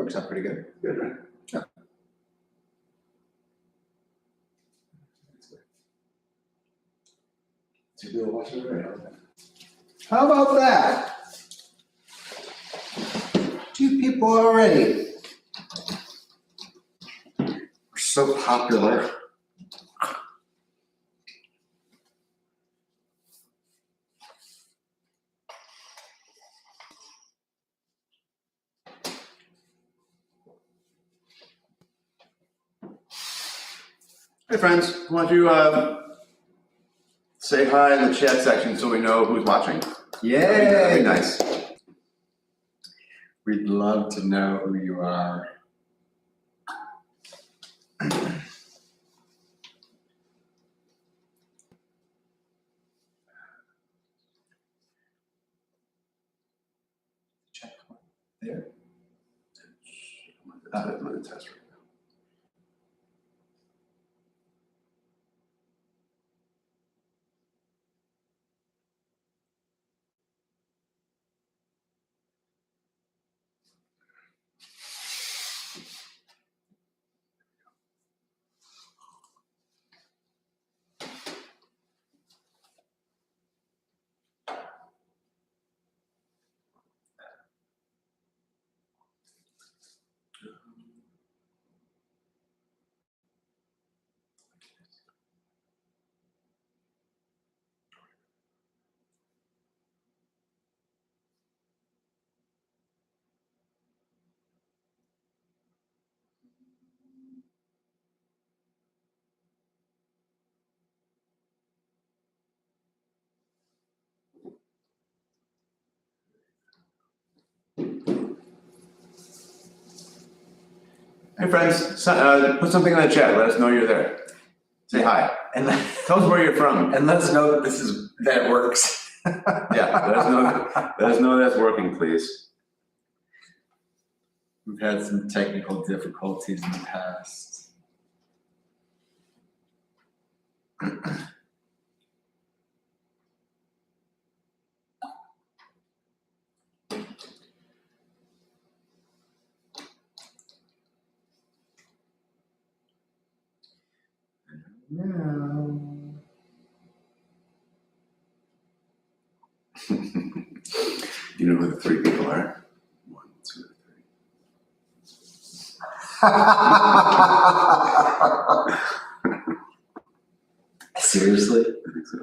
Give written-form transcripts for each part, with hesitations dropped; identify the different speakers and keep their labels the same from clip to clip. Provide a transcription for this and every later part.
Speaker 1: Works out pretty good.
Speaker 2: Good, right?
Speaker 1: Yeah.
Speaker 2: So you'll watch it right?
Speaker 1: How about that? 2 people already. We're so popular.
Speaker 2: Hey friends, why don't you say hi in the chat section so we know who's watching?
Speaker 1: Yay!
Speaker 2: That'd be nice.
Speaker 1: We'd love to know who you are. Check there.
Speaker 2: I'm gonna test right now. Hey friends, put something in the chat. Let us know you're there. Say hi.
Speaker 1: And
Speaker 2: Tell us where you're from.
Speaker 1: let us know that that works.
Speaker 2: Yeah, let us know that's working, please.
Speaker 1: We've had some technical difficulties in the past. No.
Speaker 2: You know who the 3 people are? 1, 2, 3.
Speaker 1: Seriously?
Speaker 2: I think so.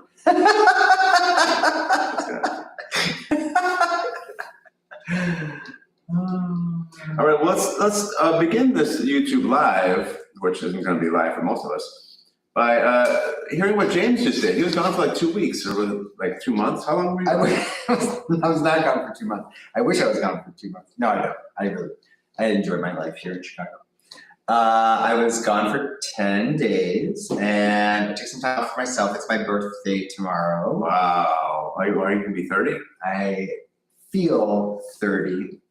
Speaker 2: All right, well, let's begin this YouTube live, which isn't going to be live for most of us, by hearing what James just did. He was gone for like 2 weeks, or was it like 2 months? How long were you gone?
Speaker 1: I was not gone for 2 months. I wish I was gone for 2 months. No, I don't. I enjoy my life here in Chicago. I was gone for 10 days, and I took some time off for myself. It's my birthday tomorrow.
Speaker 2: Wow. Are you going to be 30?
Speaker 1: I feel 30,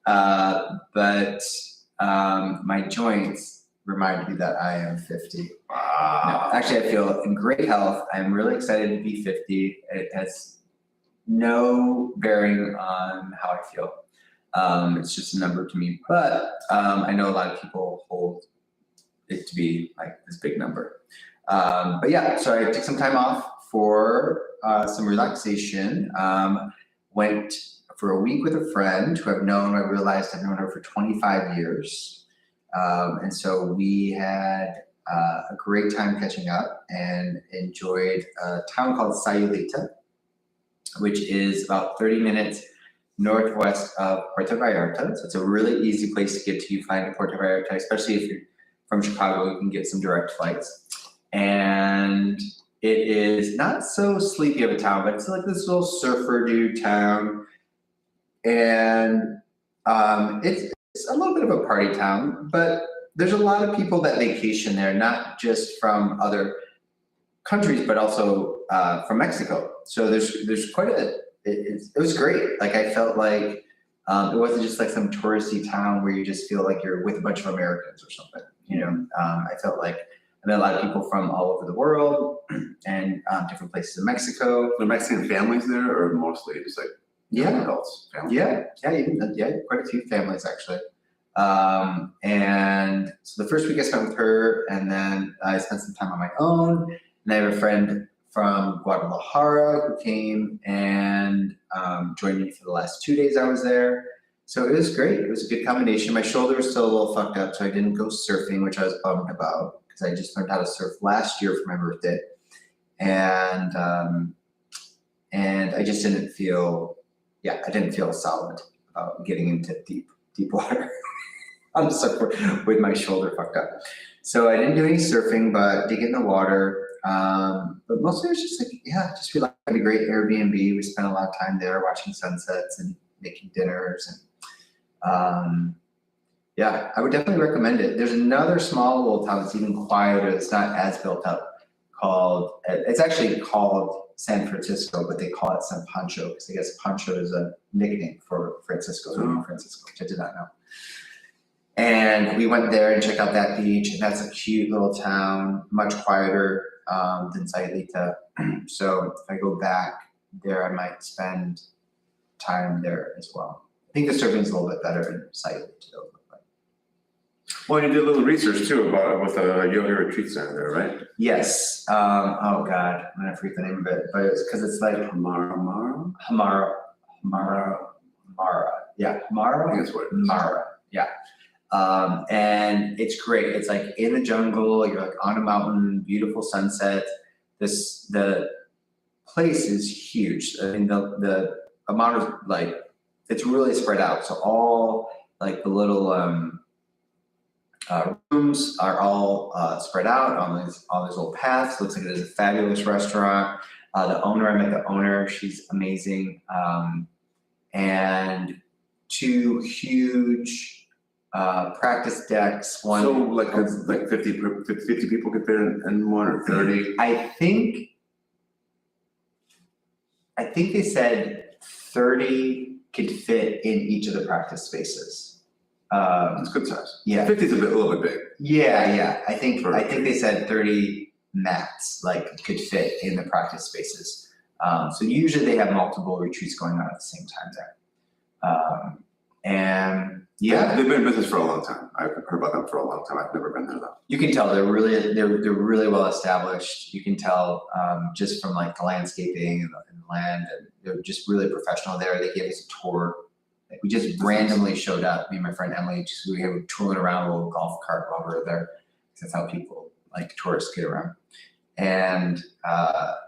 Speaker 1: but my joints remind me that I am 50.
Speaker 2: Wow.
Speaker 1: No, actually, I feel in great health. I'm really excited to be 50. It has no bearing on how I feel. It's just a number to me, but I know a lot of people hold it to be like this big number. But yeah, so I took some time off for some relaxation. Went for a week with a friend who I realized I've known her for 25 years. And so we had a great time catching up and enjoyed a town called Sayulita, which is about 30 minutes northwest of Puerto Vallarta. So it's a really easy place to get to. You find Puerto Vallarta, especially if you're from Chicago, you can get some direct flights. And it is not so sleepy of a town, but it's like this little surfer dude town. And it's a little bit of a party town, but there's a lot of people that vacation there, not just from other countries, but also from Mexico. So there's quite it was great. Like I felt like it wasn't just like some touristy town where you just feel like you're with a bunch of Americans or something. You know, I felt like I met a lot of people from all over the world and different places in Mexico.
Speaker 2: The Mexican families there, or mostly just like
Speaker 1: Yeah.
Speaker 2: adults? Families?
Speaker 1: Yeah, quite a few families actually. And so the first week I spent with her, and then I spent some time on my own. And I have a friend from Guadalajara who came and joined me for the last 2 days I was there. So it was great. It was a good combination. My shoulder was still a little fucked up, so I didn't go surfing, which I was bummed about because I just learned how to surf last year for my birthday. And I just didn't feel, I didn't feel solid about getting into deep water on the surfboard with my shoulder fucked up. So I didn't do any surfing, but did get in the water. But mostly it was just like, just feel like a great Airbnb. We spent a lot of time there watching sunsets and making dinners. And I would definitely recommend it. There's another small little town that's even quieter, that's not as built up, it's actually called San Francisco, but they call it San Pancho because I guess Pancho is a nickname for Francisco, which I did not know. And we went there and checked out that beach, and that's a cute little town, much quieter than Sayulita. So if I go back there, I might spend time there as well. I think the surfing is a little bit better in Sayulita though.
Speaker 2: Well, you did a little research too with a yoga retreat center there, right?
Speaker 1: Yes. Oh God, I'm gonna forget the name of it, but it's because it's like
Speaker 2: Hamara.
Speaker 1: Yeah, Hamara.
Speaker 2: I think that's what it is.
Speaker 1: Mara. Yeah. And it's great. It's like in the jungle. You're like on a mountain, beautiful sunset. The place is huge. I mean, the amount of it's really spread out. So all like the little rooms are all spread out on these little paths. Looks like it is a fabulous restaurant. The owner, I met the owner. She's amazing. And 2 huge practice decks. One.
Speaker 2: So like 50 people could fit in one, or 30?
Speaker 1: I think they said 30 could fit in each of the practice spaces.
Speaker 2: That's good size.
Speaker 1: Yeah.
Speaker 2: 50 is a little bit big.
Speaker 1: Yeah. I think they said 30 mats could fit in the practice spaces. So usually they have multiple retreats going on at the same time there. And
Speaker 2: they've been in business for a long time. I've heard about them for a long time. I've never been there though.
Speaker 1: You can tell they're really well established. You can tell just from like the landscaping and the land, and they're just really professional there. They gave us a tour. Like we just randomly showed up. Me and my friend Emily, we were touring around a little golf cart while we were there. That's how people like tourists get around. And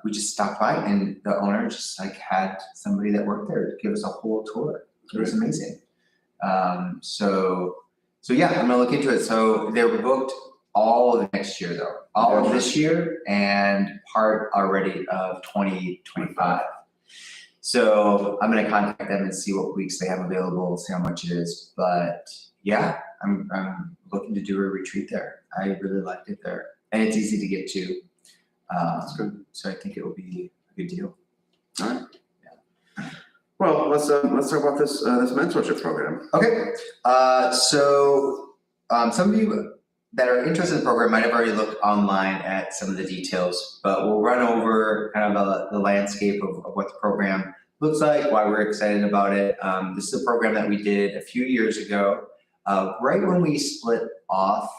Speaker 1: we just stopped by, and the owner just like had somebody that worked there give us a whole tour. It was amazing. So yeah, I'm gonna look into it. So they're booked all of next year though, all of this year and part already of 2025. So I'm gonna contact them and see what weeks they have available, see how much it is. But yeah, I'm looking to do a retreat there. I really liked it there, and it's easy to get to. That's good. So I think it will be a good deal.
Speaker 2: All right. Well, let's talk about this mentorship program.
Speaker 1: Okay. So some of you that are interested in the program might have already looked online at some of the details, but we'll run over kind of the landscape of what the program looks like, why we're excited about it. This is a program that we did a few years ago, right when we split off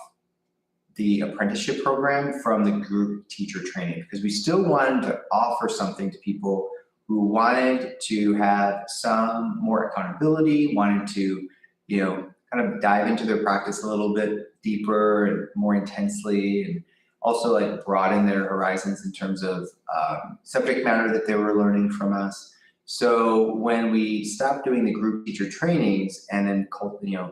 Speaker 1: the apprenticeship program from the group teacher training, because we still wanted to offer something to people who wanted to have some more accountability, wanted to, kind of dive into their practice a little bit deeper and more intensely, and also like broaden their horizons in terms of subject matter that they were learning from us. So when we stopped doing the group teacher trainings and then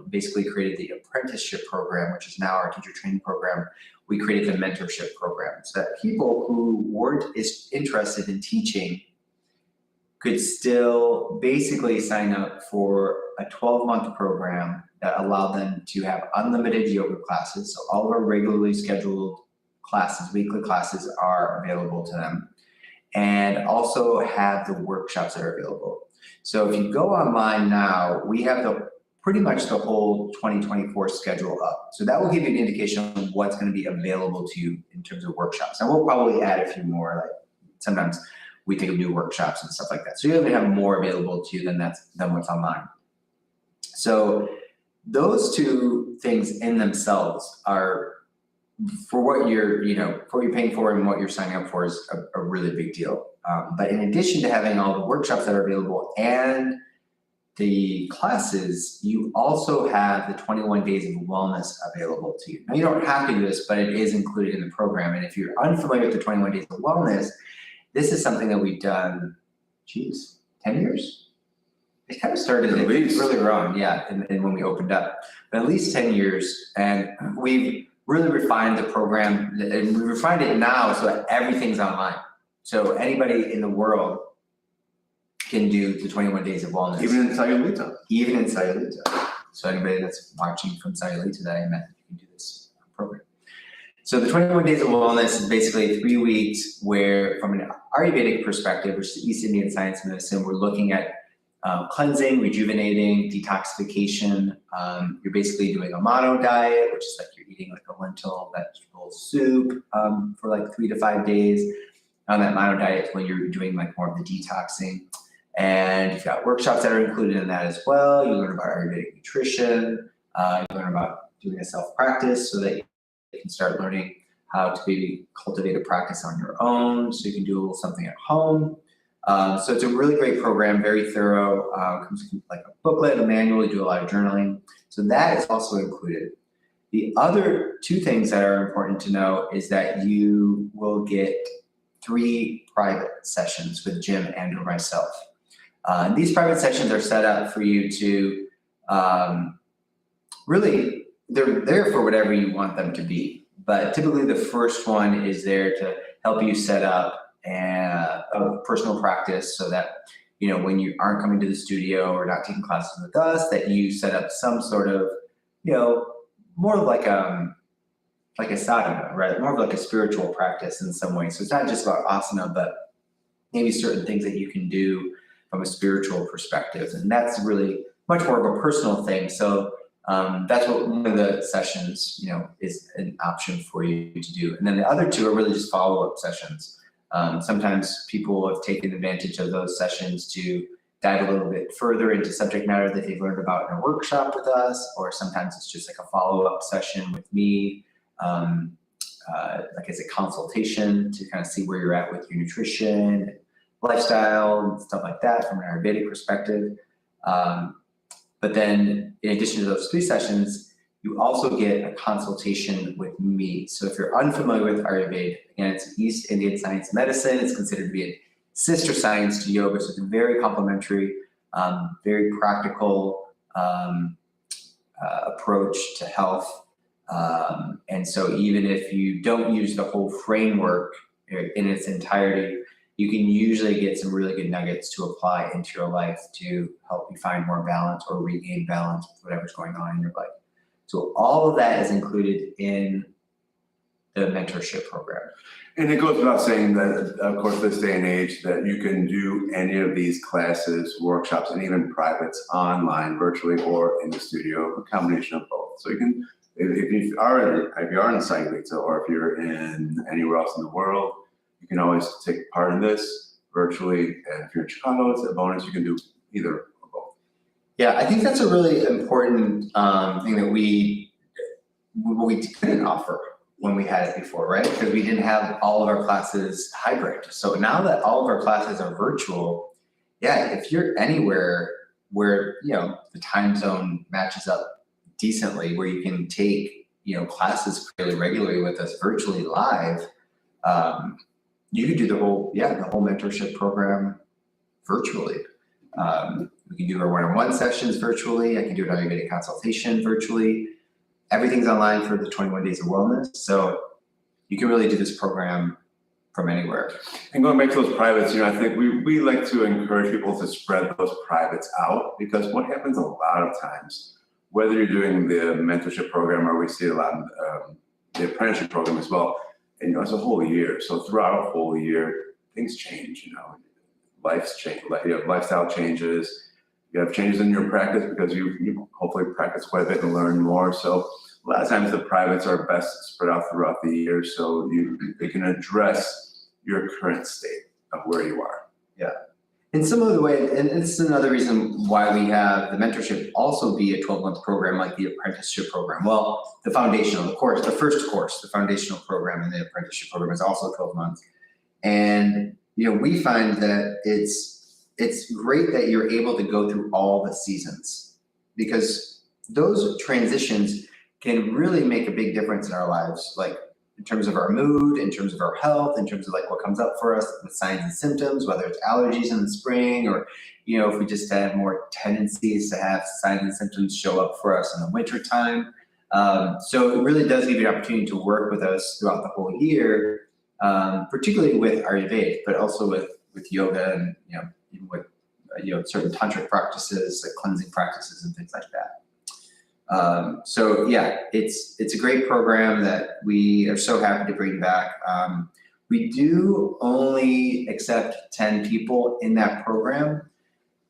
Speaker 1: basically created the apprenticeship program, which is now our teacher training program, we created the mentorship program so that people who weren't as interested in teaching could still basically sign up for a 12-month program that allowed them to have unlimited yoga classes. So all of our regularly scheduled classes, weekly classes, are available to them, and also have the workshops that are available. So if you go online now, we have pretty much the whole 2024 schedule up. So that will give you an indication of what's going to be available to you in terms of workshops. And we'll probably add a few more, like sometimes we think of new workshops and stuff like that. So you have more available to you than what's online. So those two things in themselves are, for what you're, for what you're paying for and what you're signing up for, is a really big deal. But in addition to having all the workshops that are available and the classes, you also have the 21 days of wellness available to you. Now, you don't have to do this, but it is included in the program. And if you're unfamiliar with the 21 days of wellness, this is something that we've done, 10 years? It kind of started earlier on, yeah, and when we opened up, but at least 10 years. And we've really refined the program, and we refined it now so that everything's online. So anybody in the world can do the 21 days of wellness.
Speaker 2: Even in Sayulita.
Speaker 1: Even in Sayulita. So anybody that's watching from Sayulita that I met, you can do this program. So the 21 days of wellness is basically 3 weeks where, from an Ayurvedic perspective, which is East Indian science medicine, we're looking at cleansing, rejuvenating, detoxification. You're basically doing a mono diet, which is like you're eating like a lentil vegetable soup for like 3 to 5 days. On that mono diet when you're doing like more of the detoxing. And you've got workshops that are included in that as well. You learn about Ayurvedic nutrition. You learn about doing a self-practice so that you can start learning how to maybe cultivate a practice on your own, so you can do a little something at home. So it's a really great program, very thorough. Comes with like a booklet, a manual. You do a lot of journaling. So that is also included. The other two things that are important to know is that you will get 3 private sessions with Jim and or myself. These private sessions are set up for you to really, they're there for whatever you want them to be. But typically the first one is there to help you set up a personal practice so that, when you aren't coming to the studio or not taking classes with us, that you set up some sort of, more like a sadhana, right? More of like a spiritual practice in some way. So it's not just about asana, but maybe certain things that you can do from a spiritual perspective. And that's really much more of a personal thing. So that's what one of the sessions, is an option for you to do. And then the other 2 are really just follow-up sessions. Sometimes people have taken advantage of those sessions to dive a little bit further into subject matter that they've learned about in a workshop with us, or sometimes it's just like a follow-up session with me. Like as a consultation to kind of see where you're at with your nutrition, lifestyle, and stuff like that from an Ayurvedic perspective. But then in addition to those 3 sessions, you also get a consultation with me. So if you're unfamiliar with Ayurveda, again, it's East Indian science medicine. It's considered to be a sister science to yoga. So it's a very complementary, very practical approach to health. And so even if you don't use the whole framework in its entirety, you can usually get some really good nuggets to apply into your life to help you find more balance or regain balance with whatever's going on in your life. So all of that is included in the mentorship program.
Speaker 2: And it goes without saying that, of course, this day and age, that you can do any of these classes, workshops, and even privates online, virtually, or in the studio, a combination of both. So you can, if you are in Sayulita, or if you're in anywhere else in the world, you can always take part in this virtually. And if you're in Chicago, it's a bonus. You can do either or both.
Speaker 1: Yeah, I think that's a really important thing that we couldn't offer when we had it before, right? Because we didn't have all of our classes hybrid. So now that all of our classes are virtual, yeah, if you're anywhere where, the time zone matches up decently, where you can take, classes fairly regularly with us virtually live, you could do the whole mentorship program virtually. We can do our one-on-one sessions virtually. I can do an Ayurvedic consultation virtually. Everything's online for the 21 days of wellness. So you can really do this program from anywhere.
Speaker 2: And going back to those privates, I think we like to encourage people to spread those privates out, because what happens a lot of times, whether you're doing the mentorship program or we see a lot of the apprenticeship program as well, and it's a whole year. So throughout a whole year, things change, life's change, you have lifestyle changes, you have changes in your practice because you hopefully practice quite a bit and learn more. So a lot of times the privates are best spread out throughout the year, so they can address your current state of where you are.
Speaker 1: Yeah. And some of the way, and this is another reason why we have the mentorship also be a 12-month program like the apprenticeship program. Well, the foundational, the course, the first course, the foundational program and the apprenticeship program is also 12 months. And we find that it's great that you're able to go through all the seasons, because those transitions can really make a big difference in our lives, like in terms of our mood, in terms of our health, in terms of like what comes up for us with signs and symptoms, whether it's allergies in the spring or, if we just have more tendencies to have signs and symptoms show up for us in the winter time. So it really does give you an opportunity to work with us throughout the whole year, particularly with Ayurveda, but also with yoga and, even with, certain tantric practices, like cleansing practices and things like that. So yeah, it's a great program that we are so happy to bring back. We do only accept 10 people in that program.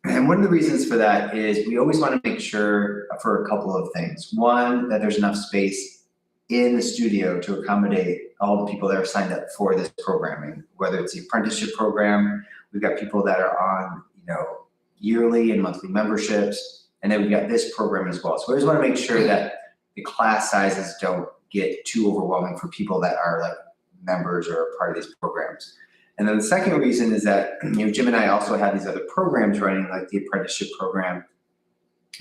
Speaker 1: And one of the reasons for that is we always want to make sure for a couple of things. One, that there's enough space in the studio to accommodate all the people that are signed up for this programming, whether it's the apprenticeship program. We've got people that are on, yearly and monthly memberships. And then we've got this program as well. So we always want to make sure that the class sizes don't get too overwhelming for people that are like members or part of these programs. And then the second reason is that, Jim and I also have these other programs running, like the apprenticeship program.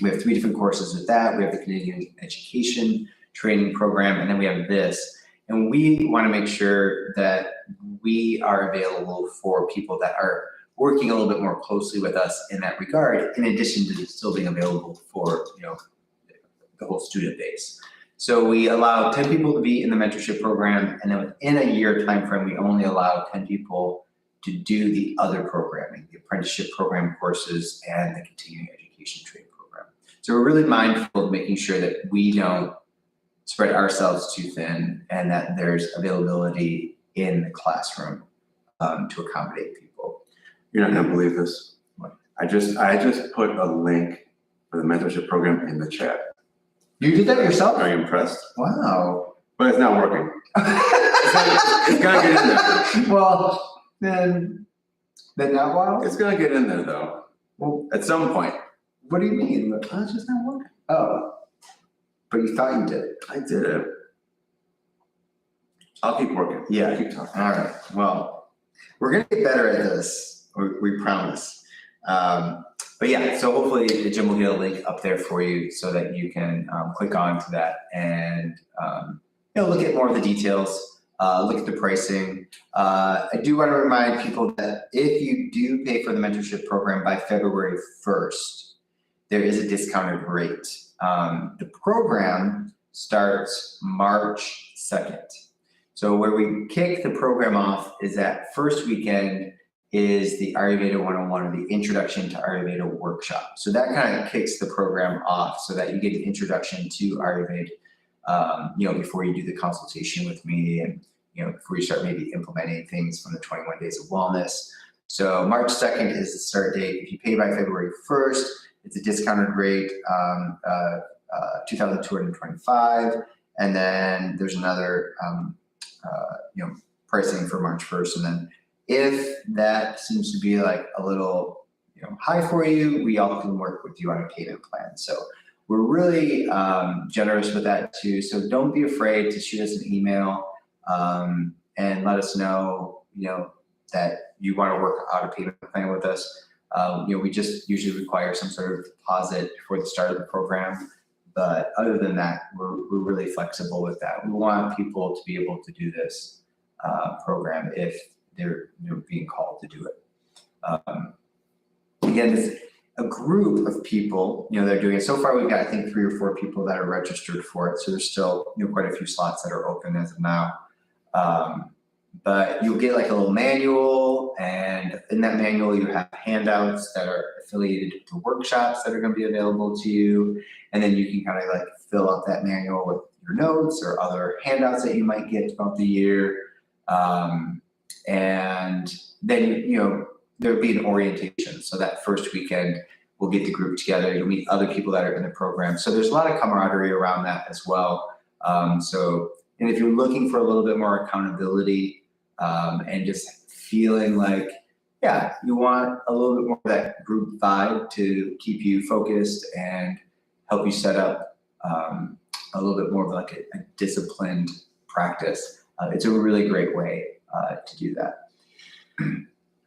Speaker 1: We have 3 different courses with that. We have the Canadian Education Training Program, and then we have this. And we want to make sure that we are available for people that are working a little bit more closely with us in that regard, in addition to still being available for, the whole student base. So we allow 10 people to be in the mentorship program, and then within a year timeframe, we only allow 10 people to do the other programming, the apprenticeship program courses and the continuing education training program. So we're really mindful of making sure that we don't spread ourselves too thin, and that there's availability in the classroom to accommodate people.
Speaker 2: You're not gonna believe this. I just put a link for the mentorship program in the chat.
Speaker 1: You did that yourself?
Speaker 2: Are you impressed?
Speaker 1: Wow.
Speaker 2: But it's not working. It's gonna get in there.
Speaker 1: Well, then not wow?
Speaker 2: It's gonna get in there though.
Speaker 1: Well,
Speaker 2: At some point.
Speaker 1: what do you mean? Oh, it's just not working. Oh, but you thought you did it.
Speaker 2: I did it. I'll keep working.
Speaker 1: Yeah.
Speaker 2: Keep talking.
Speaker 1: All right. Well, we're gonna get better at this. We promise. But yeah, so hopefully Jim will get a link up there for you so that you can click on to that and look at more of the details, look at the pricing. I do want to remind people that if you do pay for the mentorship program by February 1st, there is a discounted rate. The program starts March 2nd. So where we kick the program off is that first weekend is the Ayurveda 101, or the Introduction to Ayurveda workshop. So that kind of kicks the program off so that you get an introduction to Ayurveda, before you do the consultation with me and, before you start maybe implementing things from the 21 days of wellness. So March 2nd is the start date. If you pay by February 1st, it's a discounted rate, $2,225. And then there's another, pricing for March 1st. And then if that seems to be like a little, high for you, we all can work with you on a payment plan. So we're really generous with that too. So don't be afraid to shoot us an email and let us know, that you want to work out a payment plan with us. We just usually require some sort of deposit for the start of the program. But other than that, we're really flexible with that. We want people to be able to do this program if they're being called to do it. Again, it's a group of people, that are doing it. So far, we've got, I think, 3 or 4 people that are registered for it. So there's still, quite a few slots that are open as of now. But you'll get like a little manual, and in that manual, you have handouts that are affiliated to workshops that are going to be available to you. And then you can kind of like fill out that manual with your notes or other handouts that you might get throughout the year. And then, there'll be an orientation. So that first weekend, we'll get the group together. You'll meet other people that are in the program. So there's a lot of camaraderie around that as well. And if you're looking for a little bit more accountability and just feeling like Yeah, you want a little bit more of that group vibe to keep you focused and help you set up a little bit more of like a disciplined practice. It's a really great way to do that.
Speaker 2: All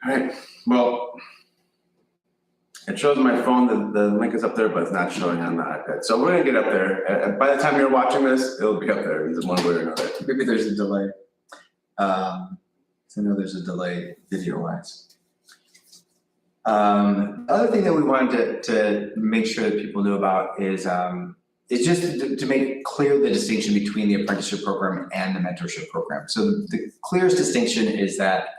Speaker 2: right. Well, it shows on my phone that the link is up there, but it's not showing on the iPad. So we're gonna get up there. And by the time you're watching this, it'll be up there either one way or another.
Speaker 1: Maybe there's a delay. So I know there's a delay video-wise. The other thing that we wanted to make sure that people know about is just to make clear the distinction between the apprenticeship program and the mentorship program. So the clearest distinction is that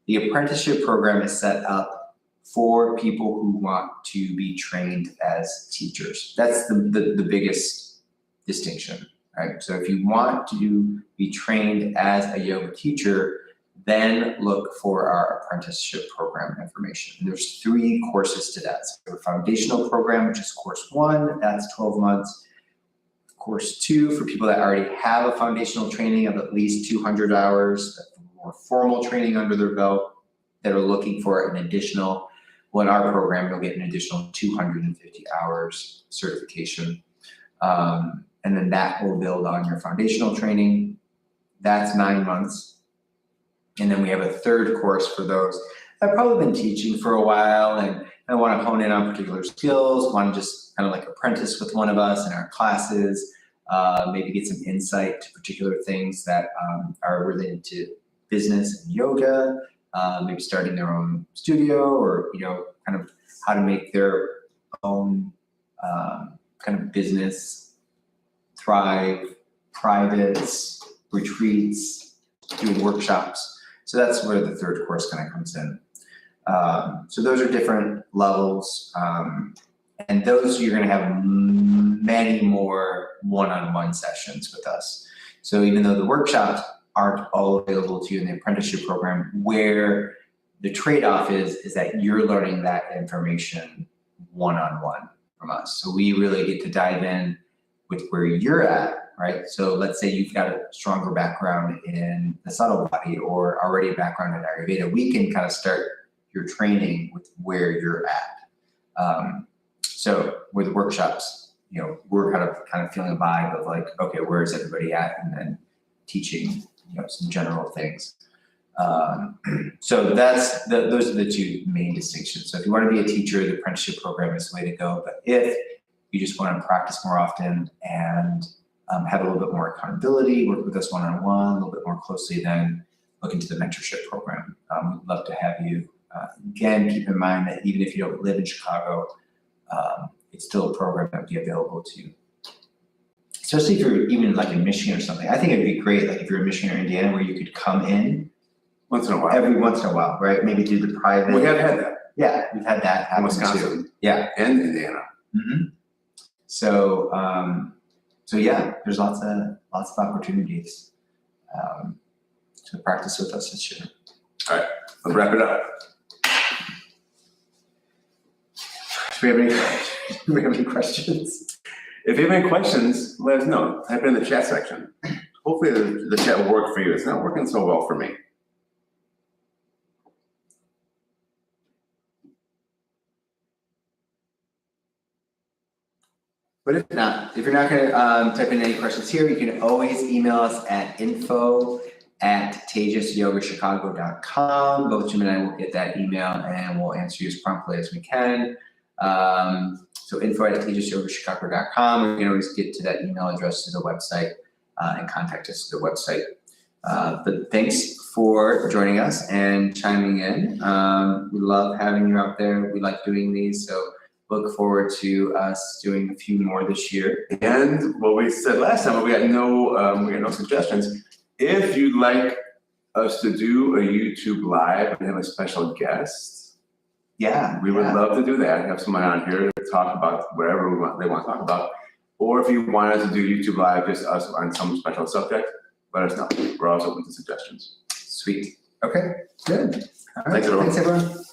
Speaker 1: the apprenticeship program is set up for people who want to be trained as teachers. That's the biggest distinction, right? So if you want to be trained as a yoga teacher, then look for our apprenticeship program information. And there's 3 courses to that. So the foundational program, which is course 1, that's 12 months. Course 2, for people that already have a foundational training of at least 200 hours, more formal training under their belt, that are looking for an additional, well, in our program, you'll get an additional 250 hours certification. And then that will build on your foundational training. That's 9 months. And then we have a 3rd course for those that have probably been teaching for a while and want to hone in on particular skills, want to just kind of like apprentice with one of us in our classes, maybe get some insight to particular things that are related to business and yoga, maybe starting their own studio, or kind of how to make their own kind of business thrive, privates, retreats, doing workshops. So that's where the 3rd course kind of comes in. So those are different levels, and those you're going to have many more one-on-one sessions with us. So even though the workshops aren't all available to you in the apprenticeship program, where the trade-off is that you're learning that information one-on-one from us. So we really get to dive in with where you're at, right? So let's say you've got a stronger background in the subtle body or already a background in Ayurveda. We can kind of start your training with where you're at. So with workshops, we're kind of feeling a vibe of like, okay, where is everybody at? And then teaching, some general things. So those are the 2 main distinctions. So if you want to be a teacher, the apprenticeship program is the way to go. But if you just want to practice more often and have a little bit more accountability, work with us one-on-one, a little bit more closely, then look into the mentorship program. We'd love to have you. Again, keep in mind that even if you don't live in Chicago, it's still a program that would be available to you. Especially if you're even like in Michigan or something. I think it'd be great, like if you're in Michigan or Indiana, where you could come in
Speaker 2: once in a while.
Speaker 1: Every once in a while, right? Maybe do the private.
Speaker 2: We have had that.
Speaker 1: Yeah, we've had that happen
Speaker 2: in Wisconsin.
Speaker 1: too. Yeah,
Speaker 2: and Indiana.
Speaker 1: Mm-hmm. So, yeah, there's lots of opportunities to practice with us this year.
Speaker 2: All right, let's wrap it up.
Speaker 1: Do we have any questions?
Speaker 2: If you have any questions, let us know. Type it in the chat section. Hopefully the chat will work for you. It's not working so well for me.
Speaker 1: But if you're not going to type in any questions here, you can always email us at info@tejasyogachicago.com. Both Jim and I will get that email and we'll answer you as promptly as we can. So info@tejasyogachicago.com. You can always get to that email address to the website and contact us through the website. But thanks for joining us and chiming in. We love having you out there. We like doing these, so look forward to us doing a few more this year.
Speaker 2: And what we said last time, we got no suggestions. If you'd like us to do a YouTube live and have a special guest, we would love to do that. Have someone on here to talk about whatever they want to talk about. Or if you want us to do YouTube live, just us on some special subject, let us know. We're always open to suggestions.
Speaker 1: Sweet. Okay, good. All right.
Speaker 2: Thanks, everyone.
Speaker 1: Thanks, everyone.